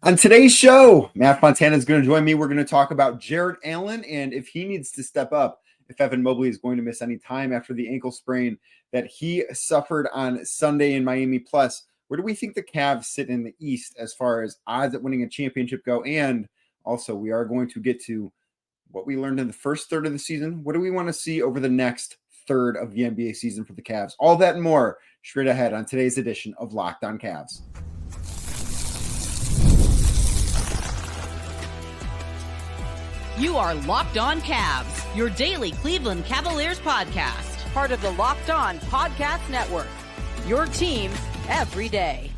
On today's show, Matt Fontana is going to join me. We're going to talk about Jarrett Allen and if he needs to step up, if Evan Mobley is going to miss any time after the ankle sprain that he suffered on Sunday in Miami. Plus, where do we think the Cavs sit in the East as far as odds at winning a championship go? And also, we are going to get to what we learned in the first third of the season. What do we want to see over the next third of the NBA season for the Cavs? All that and more straight ahead on today's edition of Locked On Cavs. You are Locked On Cavs, your daily Cleveland Cavaliers podcast. Part of the Locked On Podcast Network, your team every day.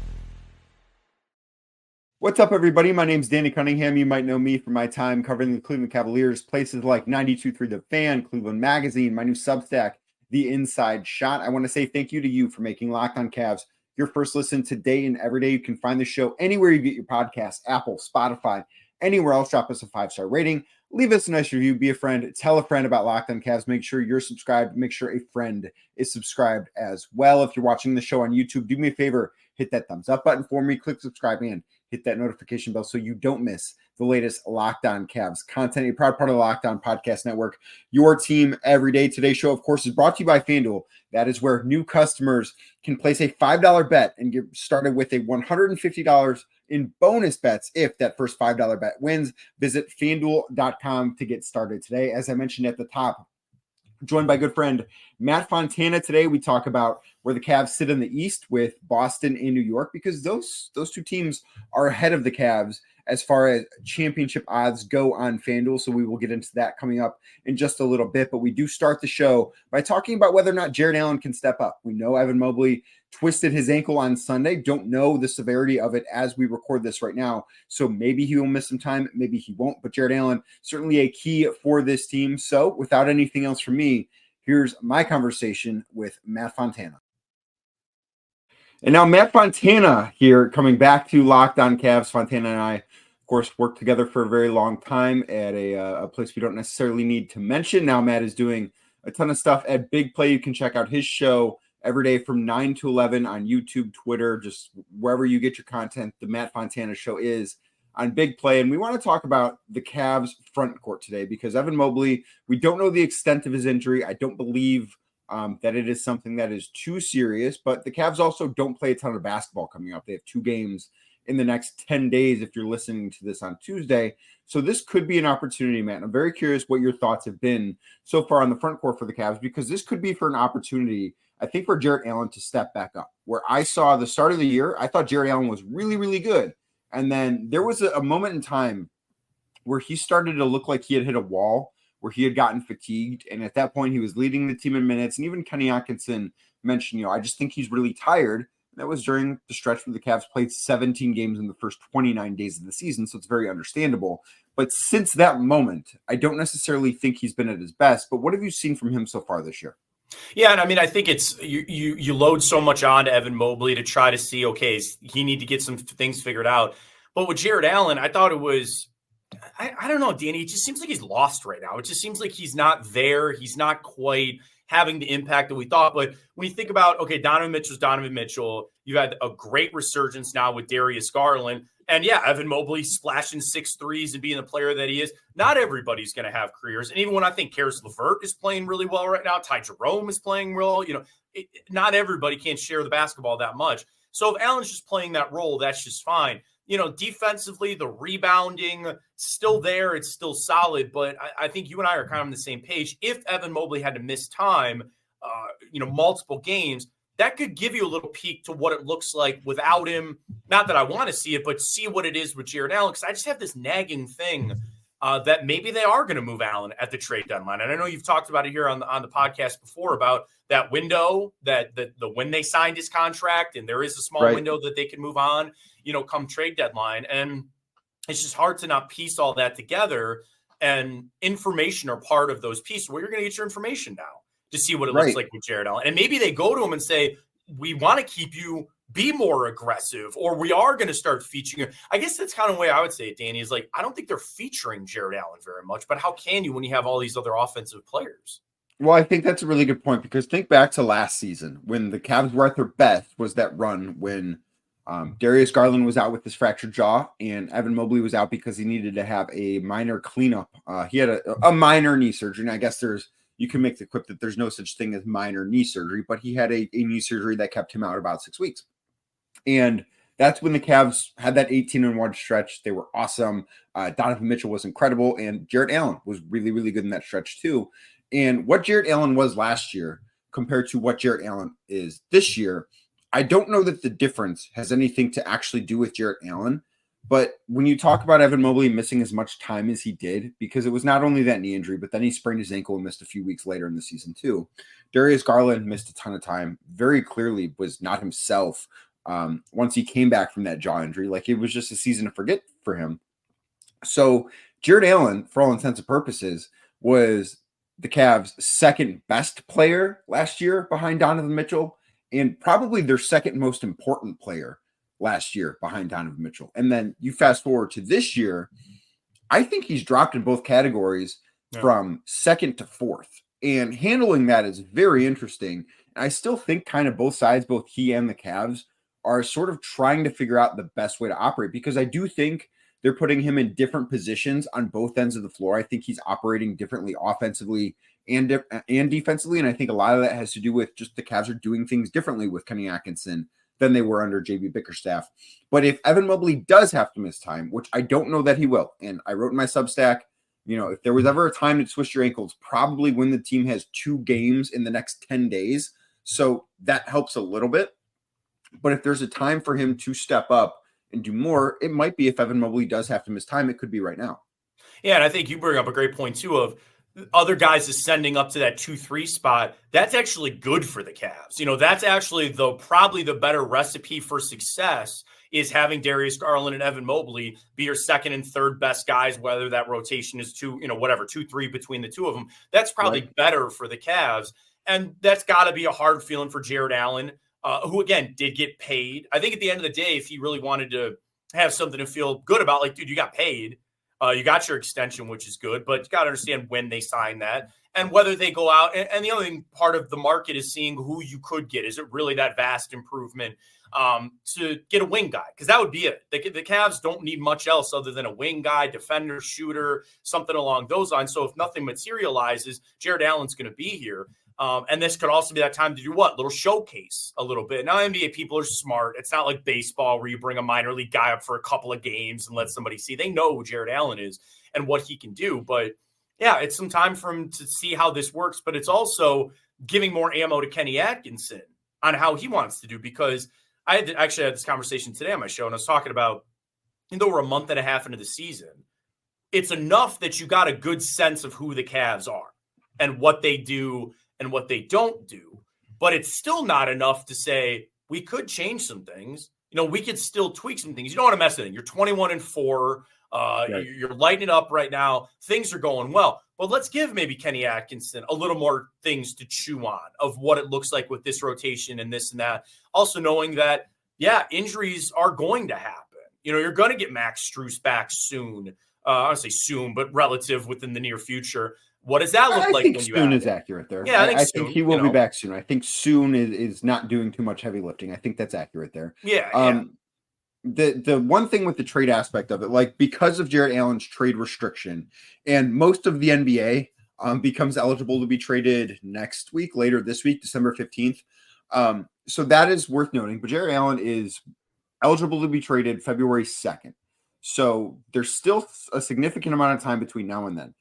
What's up, everybody? My name's Danny Cunningham. You might know me from my time covering the Cleveland Cavaliers, places like 92.3 The Fan, Cleveland Magazine, my new Substack, The Inside Shot. I want to say thank you to you for making Locked On Cavs your first listen today and every day. You can find the show anywhere you get your podcasts, Apple, Spotify, anywhere else. Drop us a 5-star rating. Leave us a nice review. Be a friend. Tell a friend about Locked On Cavs. Make sure you're subscribed. Make sure a friend is subscribed as well. If you're watching the show on YouTube, do me a favor. Hit that thumbs up button for me. Click subscribe and hit that notification bell so you don't miss the latest Locked On Cavs content. A proud part of the Locked On Podcast Network, your team every day. Today's show, of course, is brought to you by FanDuel. That is where new customers can place a $5 bet and get started with a $150 in bonus bets if that first $5 bet wins. Visit FanDuel.com to get started today. As I mentioned at the top, joined by good friend Matt Fontana today. We talk about where the Cavs sit in the East with Boston and New York, because those two teams are ahead of the Cavs as far as championship odds go on FanDuel. So we will get into that coming up in just a little bit. But we do start the show by talking about whether or not Jarrett Allen can step up. We know Evan Mobley twisted his ankle on Sunday. Don't know the severity of it as we record this right now. So maybe he will miss some time. Maybe he won't. But Jarrett Allen, certainly a key for this team. So without anything else from me, here's my conversation with Matt Fontana. And now Matt Fontana here, coming back to Locked On Cavs. Fontana and I, of course, worked together for a very long time at a place we don't necessarily need to mention. Now Matt is doing a ton of stuff at Big Play. You can check out his show every day from 9 to 11 on YouTube, Twitter, just wherever you get your content. The Matt Fontana Show is on Big Play. And we want to talk about the Cavs front court today because Evan Mobley, we don't know the extent of his injury. I don't believe that it is something that is too serious, but the Cavs also don't play a ton of basketball coming up. They have 2 games in the next 10 days if you're listening to this on Tuesday. So this could be an opportunity, Matt. I'm very curious what your thoughts have been so far on the front court for the Cavs, because this could be for an opportunity, I think, for Jarrett Allen to step back up. Where I saw the start of the year, I thought Jarrett Allen was really, really good. And then there was a moment in time where he started to look like he had hit a wall, where he had gotten fatigued. And at that point, he was leading the team in minutes. And even Kenny Atkinson mentioned, I just think he's really tired. That was during the stretch where the Cavs played 17 games in the first 29 days of the season. So it's very understandable. But since that moment, I don't necessarily think he's been at his best. But what have you seen from him so far this year? Yeah, and I mean, I think it's you load so much on to Evan Mobley to try to see, okay, he need to get some things figured out. But with Jarrett Allen, I thought it was, I don't know, Danny, it just seems like he's lost right now. It just seems like he's not there. He's not quite having the impact that we thought. But when you think about, okay, Donovan Mitchell, you had a great resurgence now with Darius Garland. And yeah, Evan Mobley splashing 6 threes and being the player that he is. Not everybody's going to have careers. And even when I think Karis LeVert is playing really well right now, Ty Jerome is playing well, not everybody can share the basketball that much. So if Allen's just playing that role, that's just fine. Defensively, the rebounding still there. It's still solid. But I think you and I are kind of on the same page. If Evan Mobley had to miss time, multiple games, that could give you a little peek to what it looks like without him. Not that I want to see it, but see what it is with Jarrett Allen. Because I just have this nagging thing that maybe they are going to move Allen at the trade deadline. And I know you've talked about it here on the podcast before about that window, that when they signed his contract, and there is a small window that they can move on, come trade deadline. And it's just hard to not piece all that together. And information are part of those pieces where you're going to get your information now to see what it looks like with Jarrett Allen. And maybe they go to him and say, we want to keep you, be more aggressive, or we are going to start featuring you. I guess that's kind of the way I would say it, Danny, is like, I don't think they're featuring Jarrett Allen very much, but how can you when you have all these other offensive players? Well, I think that's a really good point, because think back to last season when the Cavs were at their best, was that run when Darius Garland was out with his fractured jaw, and Evan Mobley was out because he needed to have a minor cleanup. He had a minor knee surgery, and I guess you can make the quip that there's no such thing as minor knee surgery, but he had a knee surgery that kept him out about 6 weeks. And that's when the Cavs had that 18-1 stretch. They were awesome. Donovan Mitchell was incredible, and Jarrett Allen was really, really good in that stretch too. And what Jarrett Allen was last year compared to what Jarrett Allen is this year, I don't know that the difference has anything to actually do with Jarrett Allen. But when you talk about Evan Mobley missing as much time as he did, because it was not only that knee injury, but then he sprained his ankle and missed a few weeks later in the season too. Darius Garland missed a ton of time, very clearly was not himself once he came back from that jaw injury. Like, it was just a season to forget for him. So Jarrett Allen, for all intents and purposes, was the Cavs' second best player last year behind Donovan Mitchell, and probably their second most important player last year behind Donovan Mitchell. And then you fast forward to this year, I think he's dropped in both categories from second to fourth. And handling that is very interesting. I still think kind of both sides, both he and the Cavs, are sort of trying to figure out the best way to operate, because I do think they're putting him in different positions on both ends of the floor. I think he's operating differently offensively and defensively. And I think a lot of that has to do with just the Cavs are doing things differently with Kenny Atkinson than they were under JB Bickerstaff. But if Evan Mobley does have to miss time, which I don't know that he will, and I wrote in my Substack, if there was ever a time to twist your ankles, probably when the team has 2 games in the next 10 days. So that helps a little bit. But if there's a time for him to step up and do more, it might be if Evan Mobley does have to miss time, it could be right now. Yeah, and I think you bring up a great point too of other guys ascending up to that 2-3 spot. That's actually good for the Cavs. That's actually probably the better recipe for success is having Darius Garland and Evan Mobley be your second and third best guys, whether that rotation is 2-3 between the two of them. That's probably better for the Cavs. And that's got to be a hard feeling for Jarrett Allen, who, again, did get paid. I think at the end of the day, if he really wanted to have something to feel good about, like, dude, you got paid. You got your extension, which is good, but you got to understand when they sign that and whether they go out. And the other part of the market is seeing who you could get. Is it really that vast improvement to get a wing guy? Because that would be it. The Cavs don't need much else other than a wing guy, defender, shooter, something along those lines. So if nothing materializes, Jarrett Allen's going to be here. And this could also be that time to do what? Little showcase a little bit. Now, NBA people are smart. It's not like baseball where you bring a minor league guy up for a couple of games and let somebody see. They know who Jarrett Allen is and what he can do. But, yeah, it's some time for him to see how this works. But it's also giving more ammo to Kenny Atkinson on how he wants to do. Because I had this conversation today on my show, and I was talking about, though we're a month and a half into the season, it's enough that you got a good sense of who the Cavs are and what they do and what they don't do. But it's still not enough to say we could change some things. We could still tweak some things. You don't want to mess with it. You're 21-4. You're lighting it up right now. Things are going well. But let's give maybe Kenny Atkinson a little more things to chew on of what it looks like with this rotation and this and that. Also knowing that, injuries are going to happen. You're going to get Max Strus back soon. I don't say soon, but relative within the near future. What does that look like? I think soon is accurate there. Yeah, I think he will be back soon. I think soon is not doing too much heavy lifting. I think that's accurate there. Yeah. The one thing with the trade aspect of it, like because of Jarrett Allen's trade restriction, and most of the NBA becomes eligible to be traded next week, later this week, December 15th. So that is worth noting. But Jarrett Allen is eligible to be traded February 2nd. So there's still a significant amount of time between now and then.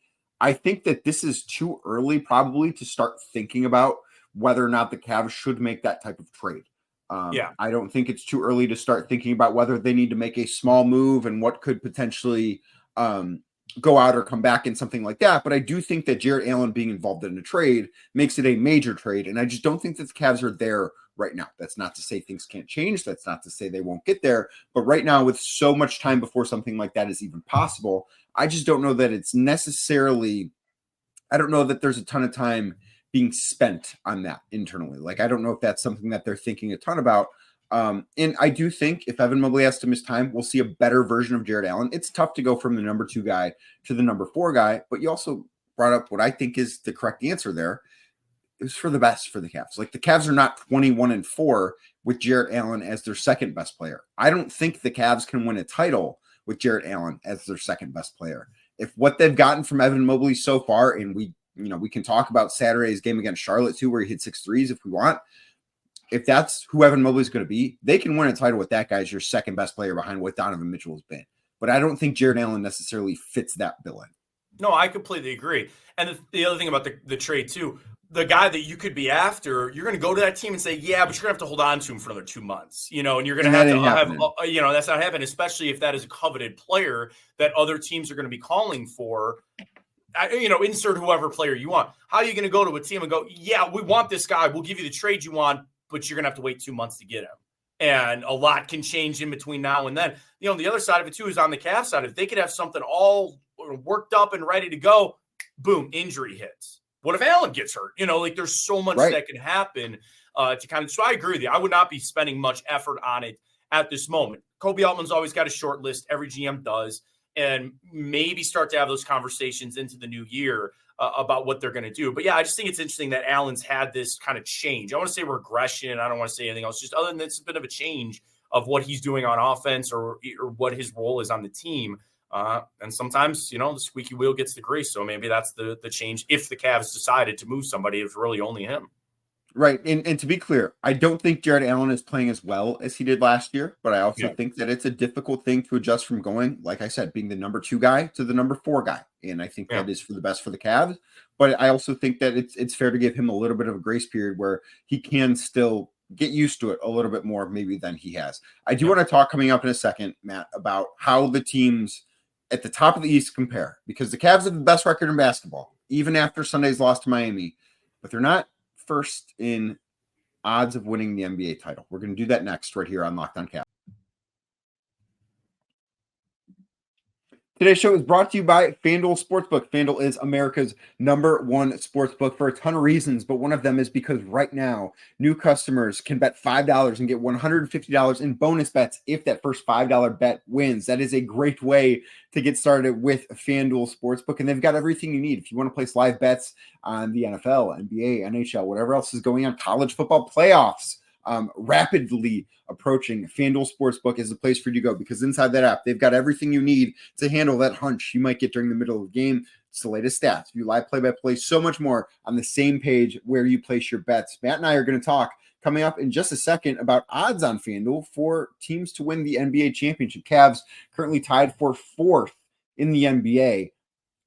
I think that this is too early probably to start thinking about whether or not the Cavs should make that type of trade. I don't think it's too early to start thinking about whether they need to make a small move and what could potentially go out or come back in something like that. But I do think that Jarrett Allen being involved in a trade makes it a major trade. And I just don't think that the Cavs are there right now. That's not to say things can't change. That's not to say they won't get there. But right now, with so much time before something like that is even possible, I just don't know that it's necessarily, I don't know that there's a ton of time being spent on that internally. Like, I don't know if that's something that they're thinking a ton about. And I do think if Evan Mobley has to miss time, we'll see a better version of Jarrett Allen. It's tough to go from the number 2 guy to the number 4 guy, but you also brought up what I think is the correct answer there. it was for the best for the Cavs. Like the Cavs are not 21-4 with Jarrett Allen as their second best player. I don't think the Cavs can win a title with Jarrett Allen as their second best player. If what they've gotten from Evan Mobley so far, and we can talk about Saturday's game against Charlotte too, where he hit 6 threes if we want. If that's who Evan Mobley is going to be, they can win a title with that guy as your second best player behind what Donovan Mitchell has been. But I don't think Jarrett Allen necessarily fits that bill in. No, I completely agree. And the other thing about the trade too, the guy that you could be after, you're going to go to that team and say, yeah, but you're going to have to hold on to him for another 2 months, and you're going to have that's not happening, especially if that is a coveted player that other teams are going to be calling for. Insert whoever player you want. How are you going to go to a team and go, yeah, we want this guy. We'll give you the trade you want, but you're going to have to wait 2 months to get him. And a lot can change in between now and then. The other side of it too is on the Cavs side. If they could have something all worked up and ready to go, boom, injury hits. What if Allen gets hurt? There's so much that can happen to kind of. So I agree with you. I would not be spending much effort on it at this moment. Kobe Altman's always got a short list. Every GM does. And maybe start to have those conversations into the new year about what they're going to do. But yeah, I just think it's interesting that Allen's had this kind of change. I want to say regression. I don't want to say anything else. Just other than it's a bit of a change of what he's doing on offense or what his role is on the team. And sometimes, the squeaky wheel gets the grease. So maybe that's the change. If the Cavs decided to move somebody, it's really only him. Right. And to be clear, I don't think Jarrett Allen is playing as well as he did last year, but I also think that it's a difficult thing to adjust from going, like I said, being the number 2 guy to the number 4 guy. And I think that is for the best for the Cavs. But I also think that it's fair to give him a little bit of a grace period where he can still get used to it a little bit more maybe than he has. I do want to talk coming up in a second, Matt, about how the teams at the top of the East compare, because the Cavs have the best record in basketball, even after Sunday's loss to Miami, but they're not first in odds of winning the NBA title. We're going to do that next right here on Locked On Cavs. Today's show is brought to you by FanDuel Sportsbook. FanDuel is America's #1 sportsbook for a ton of reasons, but one of them is because right now, new customers can bet $5 and get $150 in bonus bets if that first $5 bet wins. That is a great way to get started with FanDuel Sportsbook, and they've got everything you need. If you want to place live bets on the NFL, NBA, NHL, whatever else is going on, college football playoffs, rapidly approaching, FanDuel Sportsbook is the place for you to go, because inside that app, they've got everything you need to handle that hunch you might get during the middle of the game. It's the latest stats, view live play-by-play, so much more on the same page where you place your bets. Matt and I are going to talk coming up in just a second about odds on FanDuel for teams to win the NBA championship. Cavs currently tied for 4th in the NBA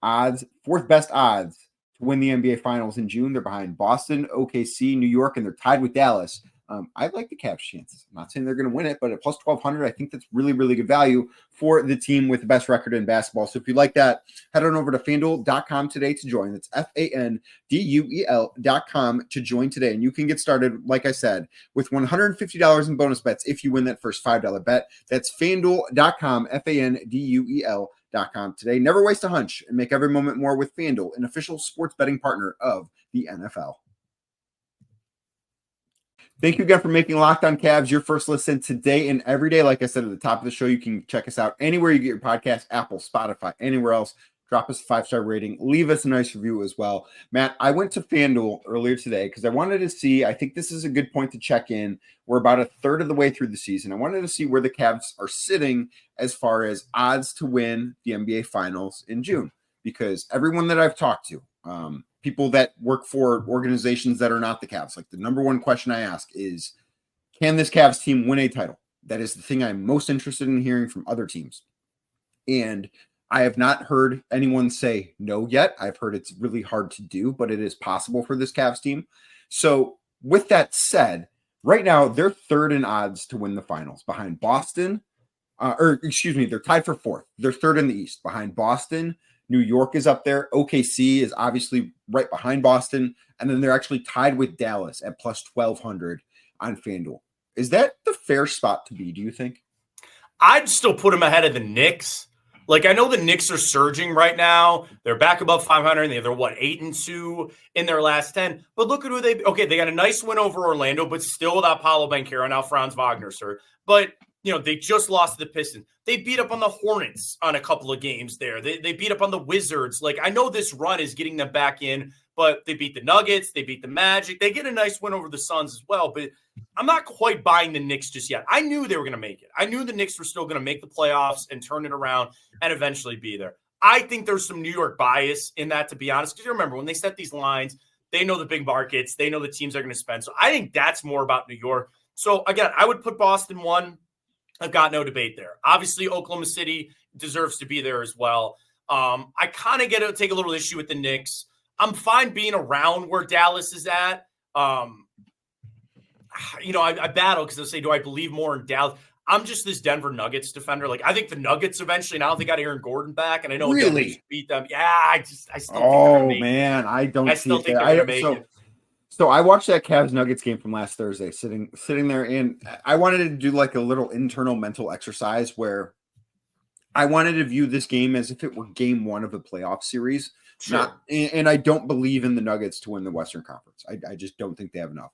odds, 4th best odds to win the NBA Finals in June. They're behind Boston, OKC, New York, and they're tied with Dallas. I like the Cavs' chances. I'm not saying they're going to win it, but at plus 1,200, I think that's really, really good value for the team with the best record in basketball. So if you like that, head on over to FanDuel.com today to join. That's FanDuel.com to join today. And you can get started, like I said, with $150 in bonus bets if you win that first $5 bet. That's FanDuel.com, FanDuel.com today. Never waste a hunch and make every moment more with FanDuel, an official sports betting partner of the NFL. Thank you again for making Locked On Cavs your first listen today and every day. Like I said at the top of the show, you can check us out anywhere you get your podcast, Apple, Spotify, anywhere else. Drop us a 5-star rating. Leave us a nice review as well. Matt, I went to FanDuel earlier today because I wanted to see, I think this is a good point to check in. We're about a third of the way through the season. I wanted to see where the Cavs are sitting as far as odds to win the NBA Finals in June, because everyone that I've talked to, people that work for organizations that are not the Cavs, like the number one question I ask is, can this Cavs team win a title? That is the thing I'm most interested in hearing from other teams. And I have not heard anyone say no yet. I've heard it's really hard to do, but it is possible for this Cavs team. So with that said, right now they're 3rd in odds to win the finals behind Boston. They're tied for 4th. They're 3rd in the East behind Boston. New York is up there. OKC is obviously right behind Boston. And then they're actually tied with Dallas at plus 1,200 on FanDuel. Is that the fair spot to be, do you think? I'd still put them ahead of the Knicks. Like, I know the Knicks are surging right now. They're back above 500. They're 8-2 in their last 10. But look at who they got a nice win over Orlando, but still without Paolo Banchero. Now Franz Wagner's hurt. But they just lost to the Pistons. They beat up on the Hornets on a couple of games there. They beat up on the Wizards. Like, I know this run is getting them back in, but they beat the Nuggets. They beat the Magic. They get a nice win over the Suns as well. But I'm not quite buying the Knicks just yet. I knew they were going to make it. I knew the Knicks were still going to make the playoffs and turn it around and eventually be there. I think there's some New York bias in that, to be honest, because you remember when they set these lines, they know the big markets. They know the teams are going to spend. So I think that's more about New York. So, again, I would put Boston 1. I've got no debate there. Obviously, Oklahoma City deserves to be there as well. I kind of take a little issue with the Knicks. I'm fine being around where Dallas is at. I battle because I say, do I believe more in Dallas? I'm just this Denver Nuggets defender. Like, I think the Nuggets eventually, now they got Aaron Gordon back, and I know Really Denver beat them. Yeah, I still think they're going to make it. I don't. I still think they're going to make it. So I watched that Cavs Nuggets game from last Thursday, sitting there, and I wanted to do like a little internal mental exercise where I wanted to view this game as if it were game 1 of a playoff series. Sure. And I don't believe in the Nuggets to win the Western Conference. I just don't think they have enough.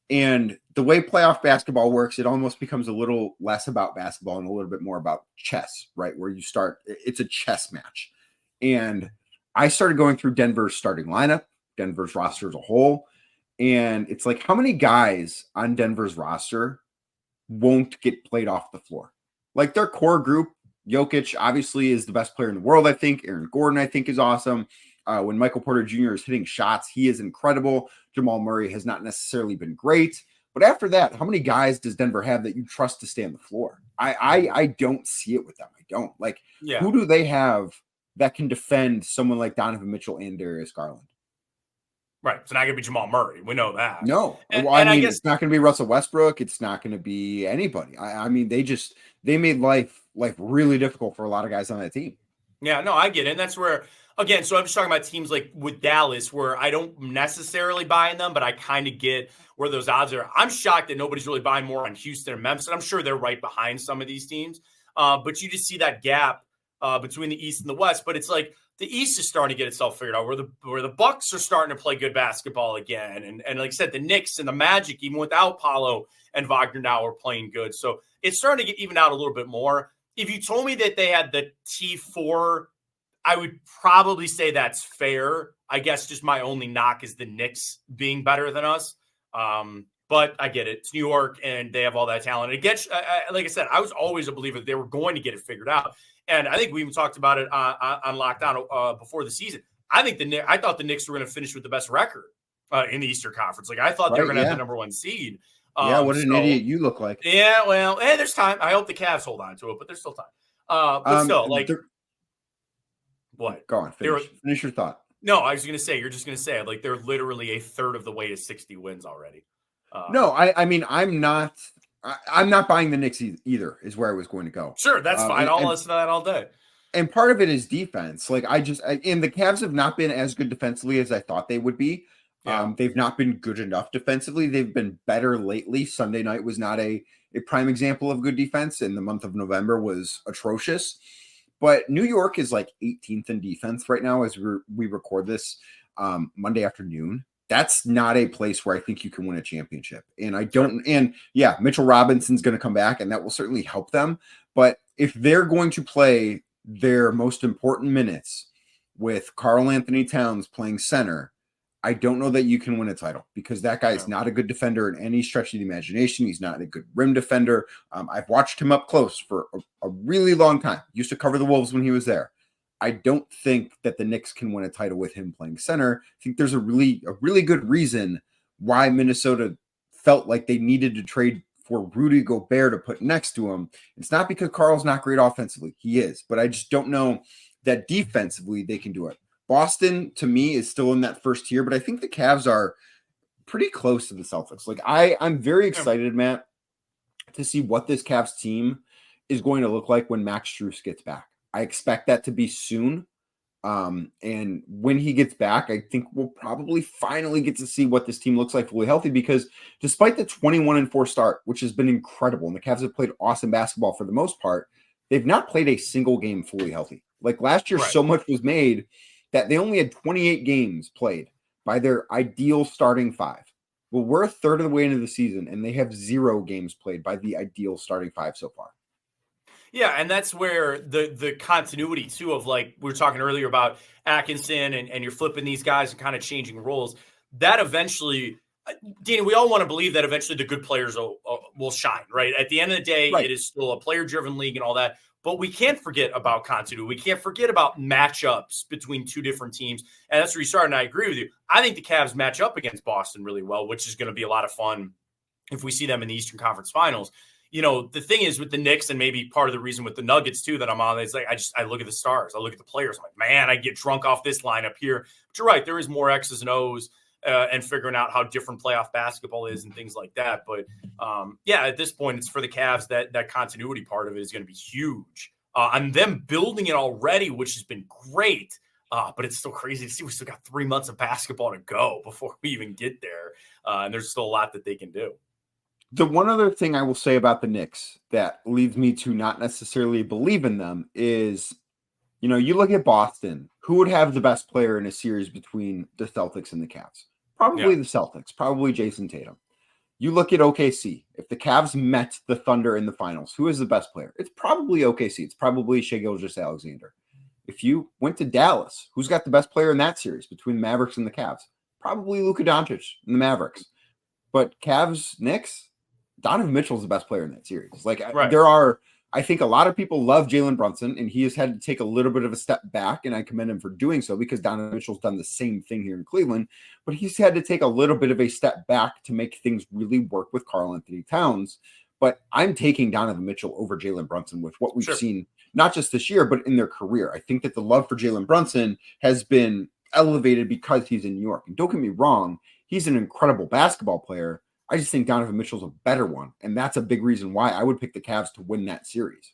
And the way playoff basketball works, it almost becomes a little less about basketball and a little bit more about chess, right? Where it's a chess match. And I started going through Denver's starting lineup, Denver's roster as a whole. And it's like, how many guys on Denver's roster won't get played off the floor? Like, their core group, Jokic obviously is the best player in the world, I think. Aaron Gordon, I think, is awesome. When Michael Porter Jr. is hitting shots, he is incredible. Jamal Murray has not necessarily been great. But after that, how many guys does Denver have that you trust to stay on the floor? I don't see it with them. I don't. Like, who do they have that can defend someone like Donovan Mitchell and Darius Garland? Right. It's not going to be Jamal Murray. We know that. No. I guess it's not going to be Russell Westbrook. It's not going to be anybody. I mean, they made life really difficult for a lot of guys on that team. Yeah, no, I get it. And that's where, again, so I'm just talking about teams like with Dallas where I don't necessarily buy in them, but I kind of get where those odds are. I'm shocked that nobody's really buying more on Houston and Memphis. And I'm sure they're right behind some of these teams. But you just see that gap between the East and the West. But it's like, the East is starting to get itself figured out, where the Bucks are starting to play good basketball again. And like I said, the Knicks and the Magic, even without Paolo and Wagner now, are playing good. So it's starting to get even out a little bit more. If you told me that they had the T4, I would probably say that's fair. I guess just my only knock is the Knicks being better than us. But I get it. It's New York, and they have all that talent. It gets, like I said, I was always a believer that they were going to get it figured out. And I think we even talked about it on Lockdown before the season. I thought the Knicks were going to finish with the best record in the Eastern Conference. Like, I thought they were going to have the number 1 seed. What an idiot you look like. Yeah, well, there's time. I hope the Cavs hold on to it, but there's still time. But still, like, what? Go on, finish your thought. No, I was going to say, you're just going to say, like, they're literally a third of the way to 60 wins already. No, I mean, I'm not buying the Knicks either, is where I was going to go. Sure, that's fine. I'll listen to that all day. And part of it is defense. Like, and the Cavs have not been as good defensively as I thought they would be. Yeah. They've not been good enough defensively. They've been better lately. Sunday night was not a prime example of good defense, and the month of November was atrocious. But New York is like 18th in defense right now as we record this Monday afternoon. That's not a place where I think you can win a championship. And I don't, and yeah, Mitchell Robinson's going to come back, and that will certainly help them. But if they're going to play their most important minutes with Karl Anthony Towns playing center, I don't know that you can win a title, because that guy is not a good defender in any stretch of the imagination. He's not a good rim defender. I've watched him up close for a really long time. Used to cover the Wolves when he was there. I don't think that the Knicks can win a title with him playing center. I think there's a really good reason why Minnesota felt like they needed to trade for Rudy Gobert to put next to him. It's not because Karl's not great offensively. He is, but I just don't know that defensively they can do it. Boston, to me, is still in that first tier, but I think the Cavs are pretty close to the Celtics. Like, I'm very excited, Matt, to see what this Cavs team is going to look like when Max Strus gets back. I expect that to be soon. And when he gets back, I think we'll probably finally get to see what this team looks like fully healthy, because despite the 21-4 start, which has been incredible, and the Cavs have played awesome basketball for the most part, they've not played a single game fully healthy. Like last year, so much was made that they only had 28 games played by their ideal starting five. Well, we're a third of the way into the season, and they have 0 games played by the ideal starting five so far. Yeah, and that's where the continuity too of, like we were talking earlier about Atkinson and you're flipping these guys and kind of changing roles. That eventually, Danny, we all want to believe that eventually the good players will shine, right? At the end of the day, Right. it is still a player-driven league and all that. But we can't forget about continuity. We can't forget about matchups between two different teams. And that's where you started, and I agree with you. I think the Cavs match up against Boston really well, which is going to be a lot of fun if we see them in the Eastern Conference Finals. The thing is with the Knicks, and maybe part of the reason with the Nuggets too that I'm on, is like I look at the stars, I look at the players, I'm like, man, I get drunk off this lineup here. But you're right, there is more X's and O's and figuring out how different playoff basketball is and things like that. But at this point, it's for the Cavs that continuity part of it is going to be huge. And them building it already, which has been great. But it's still crazy to see we still got 3 months of basketball to go before we even get there. And there's still a lot that they can do. The one other thing I will say about the Knicks that leads me to not necessarily believe in them is, you look at Boston, who would have the best player in a series between the Celtics and the Cavs? Probably the Celtics, probably Jason Tatum. You look at OKC. If the Cavs met the Thunder in the finals, who is the best player? It's probably OKC. It's probably Shai Gilgeous-Alexander. If you went to Dallas, who's got the best player in that series between the Mavericks and the Cavs? Probably Luka Doncic and the Mavericks. But Cavs, Knicks, Donovan Mitchell is the best player in that series. I think a lot of people love Jalen Brunson, and he has had to take a little bit of a step back, and I commend him for doing so because Donovan Mitchell's done the same thing here in Cleveland, but he's had to take a little bit of a step back to make things really work with Karl Anthony Towns. But I'm taking Donovan Mitchell over Jalen Brunson with what we've seen, not just this year, but in their career. I think that the love for Jalen Brunson has been elevated because he's in New York. And don't get me wrong, he's an incredible basketball player. I just think Donovan Mitchell's a better one. And that's a big reason why I would pick the Cavs to win that series.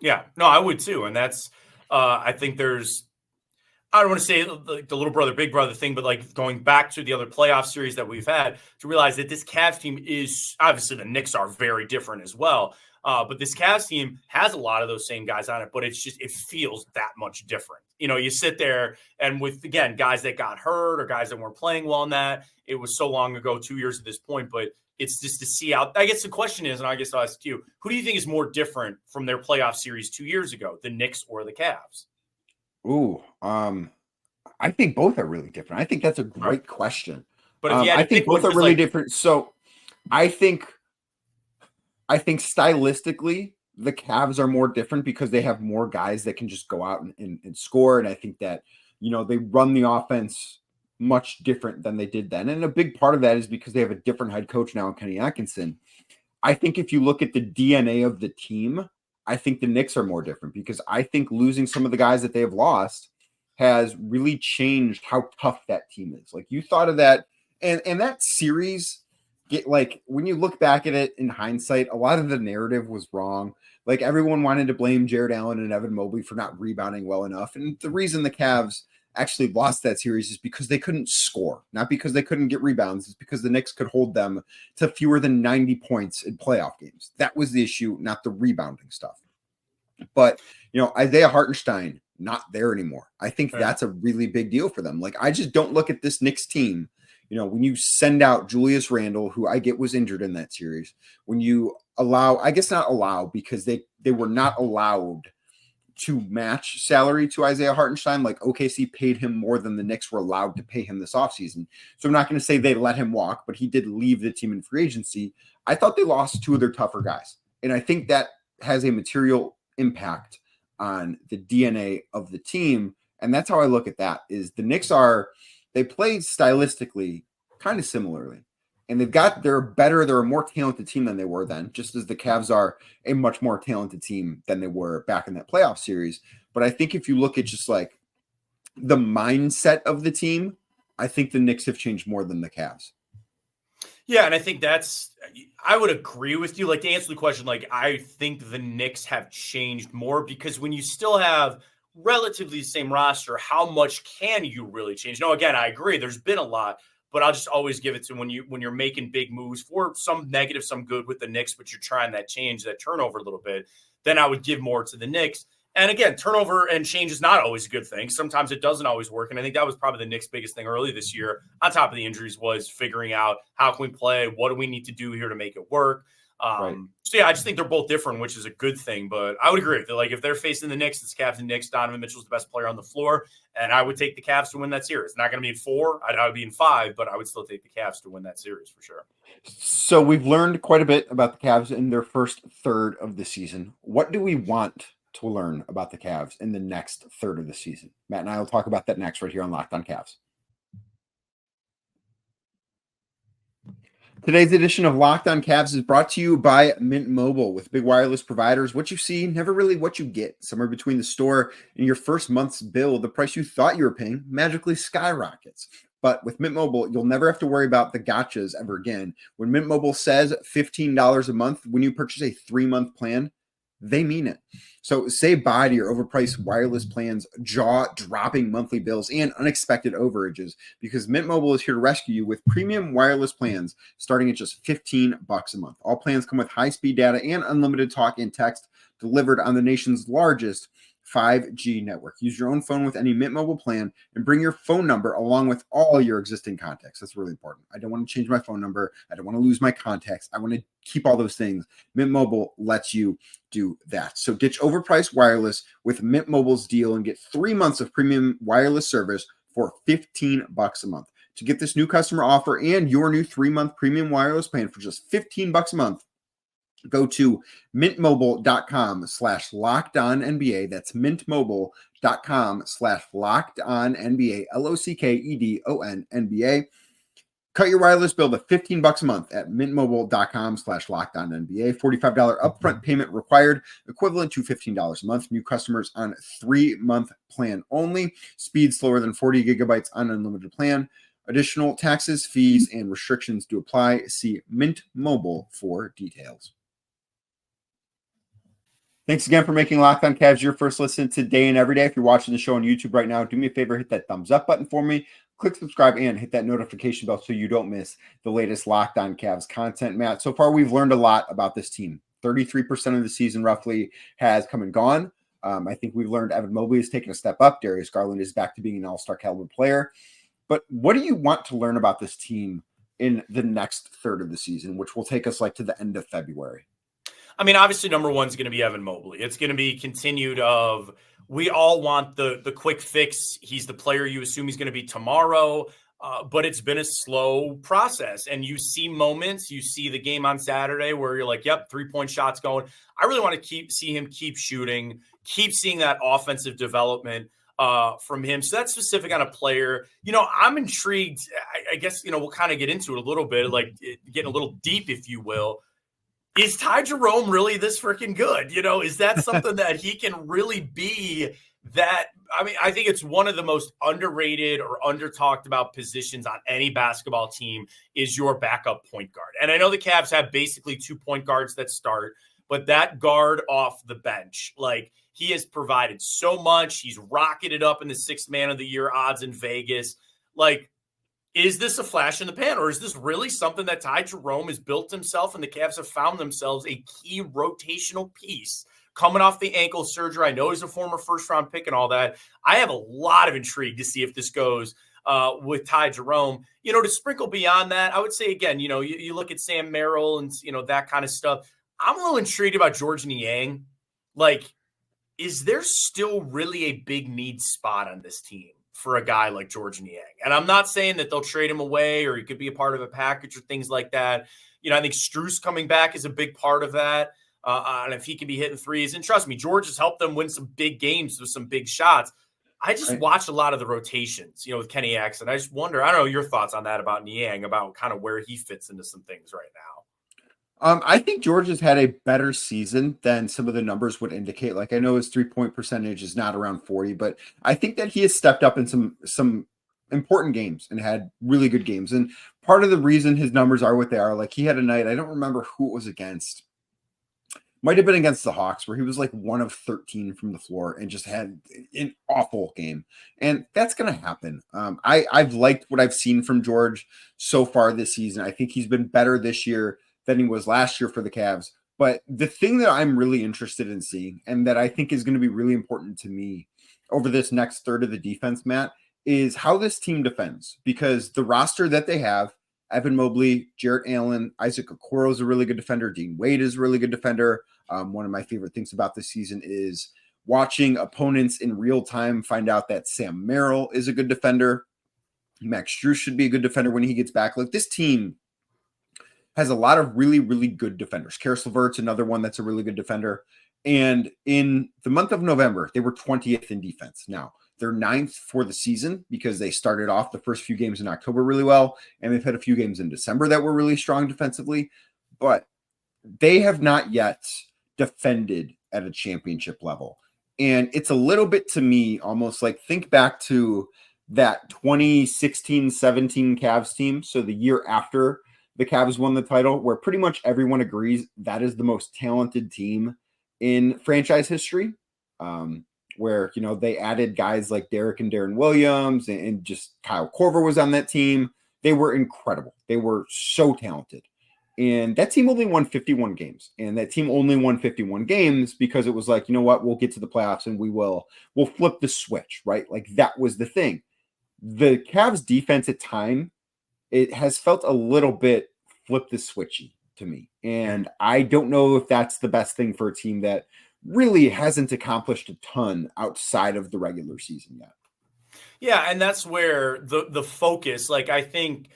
Yeah, no, I would too. And that's, I think I don't want to say the little brother, big brother thing, but like going back to the other playoff series that we've had to realize that this Cavs team is, obviously the Knicks are very different as well. But this Cavs team has a lot of those same guys on it, but it feels that much different. You sit there and with, again, guys that got hurt or guys that weren't playing well in that, it was so long ago, 2 years at this point, but it's just to see out. I guess the question is, and I guess I'll ask you, who do you think is more different from their playoff series 2 years ago, the Knicks or the Cavs? Ooh, I think both are really different. I think that's a great question. But if you had to I think pick one, both are really different. So I think stylistically, the Cavs are more different because they have more guys that can just go out and score. And I think that, they run the offense much different than they did then. And a big part of that is because they have a different head coach now in Kenny Atkinson. I think if you look at the DNA of the team, I think the Knicks are more different because I think losing some of the guys that they have lost has really changed how tough that team is. Like you thought of that and that series, when you look back at it in hindsight, a lot of the narrative was wrong. Like everyone wanted to blame Jarrett Allen and Evan Mobley for not rebounding well enough. And the reason the Cavs actually lost that series is because they couldn't score, not because they couldn't get rebounds. It's because the Knicks could hold them to fewer than 90 points in playoff games. That was the issue, not the rebounding stuff. But, Isaiah Hartenstein, not there anymore. I think that's a really big deal for them. Like, I just don't look at this Knicks team. When you send out Julius Randle, who I get was injured in that series, when you allow, I guess not allow, because they were not allowed to match salary to Isaiah Hartenstein. Like OKC paid him more than the Knicks were allowed to pay him this offseason. So I'm not going to say they let him walk, but he did leave the team in free agency. I thought they lost two of their tougher guys. And I think that has a material impact on the DNA of the team. And that's how I look at that is the Knicks they play stylistically kind of similarly. And they're a more talented team than they were then, just as the Cavs are a much more talented team than they were back in that playoff series. But I think if you look at just like the mindset of the team, I think the Knicks have changed more than the Cavs. Yeah, and I think I would agree with you. Like to answer the question, like I think the Knicks have changed more because when you still have relatively the same roster, how much can you really change? No, again, I agree. There's been a lot. But I'll just always give it to when you're making big moves for some negative, some good with the Knicks, but you're trying that turnover a little bit, then I would give more to the Knicks. And again, turnover and change is not always a good thing. Sometimes it doesn't always work. And I think that was probably the Knicks' biggest thing early this year, on top of the injuries, was figuring out how can we play? What do we need to do here to make it work? Right. So yeah, I just think they're both different, which is a good thing. But I would agree that like if they're facing the Knicks, it's Cavs and Knicks. Donovan Mitchell's the best player on the floor, and I would take the Cavs to win that series. It's not going to be in 4. I would be in 5, but I would still take the Cavs to win that series for sure. So we've learned quite a bit about the Cavs in their first third of the season. What do we want to learn about the Cavs in the next third of the season? Matt and I will talk about that next right here on Locked On Cavs. Today's edition of Locked On Cavs is brought to you by Mint Mobile. With big wireless providers, what you see, never really what you get. Somewhere between the store and your first month's bill, the price you thought you were paying magically skyrockets. But with Mint Mobile, you'll never have to worry about the gotchas ever again. When Mint Mobile says $15 a month when you purchase a 3-month plan, they mean it. So say bye to your overpriced wireless plans, jaw-dropping monthly bills, and unexpected overages, because Mint Mobile is here to rescue you with premium wireless plans starting at just $15 a month. All plans come with high-speed data and unlimited talk and text delivered on the nation's largest 5G network. Use your own phone with any Mint Mobile plan and bring your phone number along with all your existing contacts. That's really important. I don't want to change my phone number. I don't want to lose my contacts. I want to keep all those things. Mint Mobile lets you do that. So ditch overpriced wireless with Mint Mobile's deal and get 3 months of premium wireless service for $15 a month. To get this new customer offer and your new 3-month premium wireless plan for just $15 a month, go to mintmobile.com/lockedonnba. That's mintmobile.com/lockedonnba, LOCKEDONNBA. Cut your wireless bill to $15 a month at mintmobile.com/lockedonnba. $45 upfront payment required, equivalent to $15 a month. New customers on 3-month plan only. Speed slower than 40 gigabytes on unlimited plan. Additional taxes, fees, and restrictions do apply. See Mint Mobile for details. Thanks again for making Locked On Cavs your first listen today and every day. If you're watching the show on YouTube right now, do me a favor, hit that thumbs up button for me, click subscribe, and hit that notification bell so you don't miss the latest Locked On Cavs content. Matt, so far we've learned a lot about this team. 33% of the season roughly has come and gone. I think we've learned Evan Mobley has taken a step up. Darius Garland is back to being an all-star caliber player. But what do you want to learn about this team in the next third of the season, which will take us like to the end of February? I mean, obviously, number one is going to be Evan Mobley. It's going to be continued of we all want the quick fix. He's the player you assume he's going to be tomorrow, but it's been a slow process. And you see moments, you see the game on Saturday where you're like, yep, 3-point shots going. I really want to see him keep shooting, keep seeing that offensive development from him. So that's specific on a player. You know, I'm intrigued. I guess, you know, we'll kind of get into it a little bit, like getting a little deep, if you will. Is Ty Jerome really this freaking good? You know, is that something that he can really be that? I mean, I think it's one of the most underrated or under-talked about positions on any basketball team is your backup point guard. And I know the Cavs have basically 2 point guards that start, but that guard off the bench, like he has provided so much. He's rocketed up in the 6th man of the year odds in Vegas. Like, is this a flash in the pan, or is this really something that Ty Jerome has built himself and the Cavs have found themselves a key rotational piece coming off the ankle surgery? I know he's a former first-round pick and all that. I have a lot of intrigue to see if this goes with Ty Jerome. You know, to sprinkle beyond that, I would say, again, you know, you look at Sam Merrill and, you know, that kind of stuff. I'm a little intrigued about George Niang. Like, is there still really a big need spot on this team for a guy like George Niang? And I'm not saying that they'll trade him away or he could be a part of a package or things like that. You know, I think Strus coming back is a big part of that. And if he can be hitting threes, and trust me, George has helped them win some big games with some big shots. I just watched a lot of the rotations, you know, with Kenny X, and I just wonder, I don't know your thoughts on that about Niang, about kind of where he fits into some things right now. I think George has had a better season than some of the numbers would indicate. Like, I know his 3-point percentage is not around 40, but I think that he has stepped up in some important games and had really good games. And part of the reason his numbers are what they are, like he had a night, I don't remember who it was against. Might have been against the Hawks, where he was like 1 of 13 from the floor and just had an awful game. And that's going to happen. I've liked what I've seen from George so far this season. I think he's been better this year than he was last year for the Cavs. But the thing that I'm really interested in seeing, and that I think is going to be really important to me over this next third of the defense, Matt, is how this team defends. Because the roster that they have Evan Mobley, Jarrett Allen, Isaac Okoro is a really good defender. Dean Wade is a really good defender. One of my favorite things about this season is watching opponents in real time find out that Sam Merrill is a good defender. Max Drew should be a good defender when he gets back. Like, this team has a lot of really, really good defenders. Karis LeVert's another one that's a really good defender. And in the month of November, they were 20th in defense. Now, they're 9th for the season because they started off the first few games in October really well, and they've had a few games in December that were really strong defensively. But they have not yet defended at a championship level. And it's a little bit, to me, almost like, think back to that 2016-17 Cavs team. So the year after the Cavs won the title, where pretty much everyone agrees that is the most talented team in franchise history, where, you know, they added guys like Derek and Darren Williams, and just Kyle Korver was on that team. They were incredible. They were so talented. And that team only won 51 games. And that team only won 51 games because it was like, you know what, we'll get to the playoffs and we'll flip the switch, right? Like, that was the thing. The Cavs defense at time, it has felt a little bit flip the switchy to me. And I don't know if that's the best thing for a team that really hasn't accomplished a ton outside of the regular season yet. Yeah, and that's where the focus, like, I think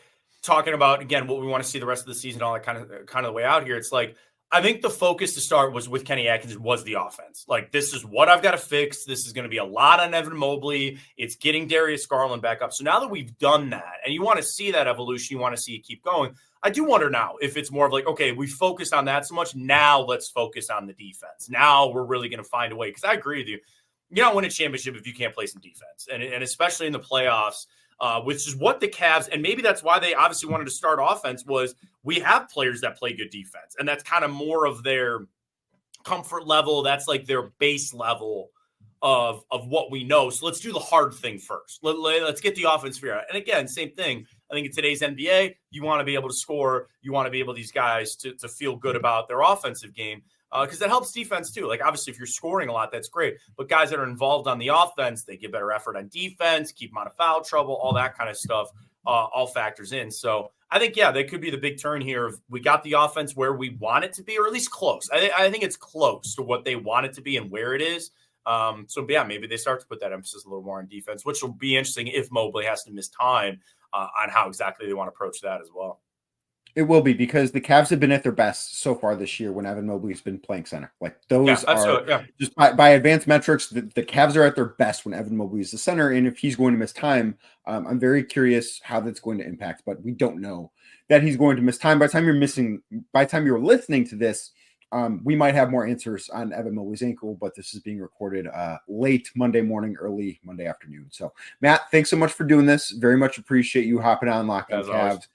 talking about, again, what we want to see the rest of the season, all that kind of the way out here, it's like, I think the focus to start was with Kenny Atkinson was the offense. Like, this is what I've got to fix. This is going to be a lot on Evan Mobley. It's getting Darius Garland back up. So now that we've done that, and you want to see that evolution, you want to see it keep going, I do wonder now if it's more of like, okay, we focused on that so much. Now let's focus on the defense. Now we're really going to find a way. Because I agree with you. You don't win a championship if you can't play some defense. And especially in the playoffs, which is what the Cavs, and maybe that's why they obviously wanted to start offense, was we have players that play good defense. And that's kind of more of their comfort level. That's like their base level of what we know. So let's do the hard thing first. Let's get the offense figured out. And again, same thing. I think in today's NBA, you want to be able to score. You want to be able these guys to feel good about their offensive game, because that helps defense too. Like, obviously, if you're scoring a lot, that's great. But guys that are involved on the offense, they get better effort on defense, keep them out of foul trouble, all that kind of stuff, all factors in. So I think, yeah, that could be the big turn here. If we got the offense where we want it to be, or at least close. I think it's close to what they want it to be and where it is. So, yeah, maybe they start to put that emphasis a little more on defense, which will be interesting if Mobley has to miss time on how exactly they want to approach that as well. It will be, because the Cavs have been at their best so far this year when Evan Mobley's been playing center. Like, those just by advanced metrics, the Cavs are at their best when Evan Mobley is the center. And if he's going to miss time, I'm very curious how that's going to impact. But we don't know that he's going to miss time. By the time you're listening to this, we might have more answers on Evan Mobley's ankle, but this is being recorded late Monday morning, early Monday afternoon. So, Matt, thanks so much for doing this. Very much appreciate you hopping on Locked On Cavs.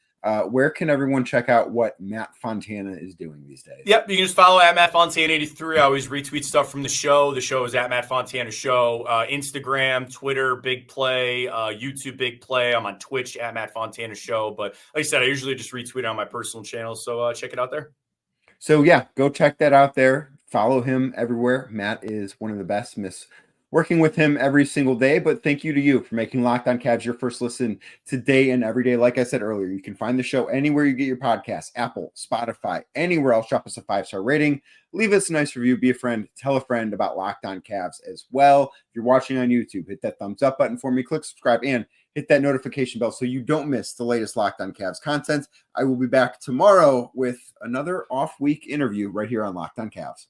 Where can everyone check out what Matt Fontana is doing these days? Yep, you can just follow at Matt Fontana 83. I always retweet stuff from the show. The show is at Matt Fontana Show. Instagram, Twitter, Big Play, YouTube, Big Play. I'm on Twitch at Matt Fontana Show. But like I said, I usually just retweet on my personal channel. So check it out there. So, yeah, go check that out there. Follow him everywhere. Matt is one of the best. Miss working with him every single day. But thank you to you for making Locked On Cavs your first listen today and every day. Like I said earlier, you can find the show anywhere you get your podcasts, Apple, Spotify, anywhere else. Drop us a 5-star rating. Leave us a nice review. Be a friend. Tell a friend about Locked On Cavs as well. If you're watching on YouTube, hit that thumbs up button for me. Click subscribe and hit that notification bell so you don't miss the latest Locked On Cavs content. I will be back tomorrow with another off-week interview right here on Locked On Cavs.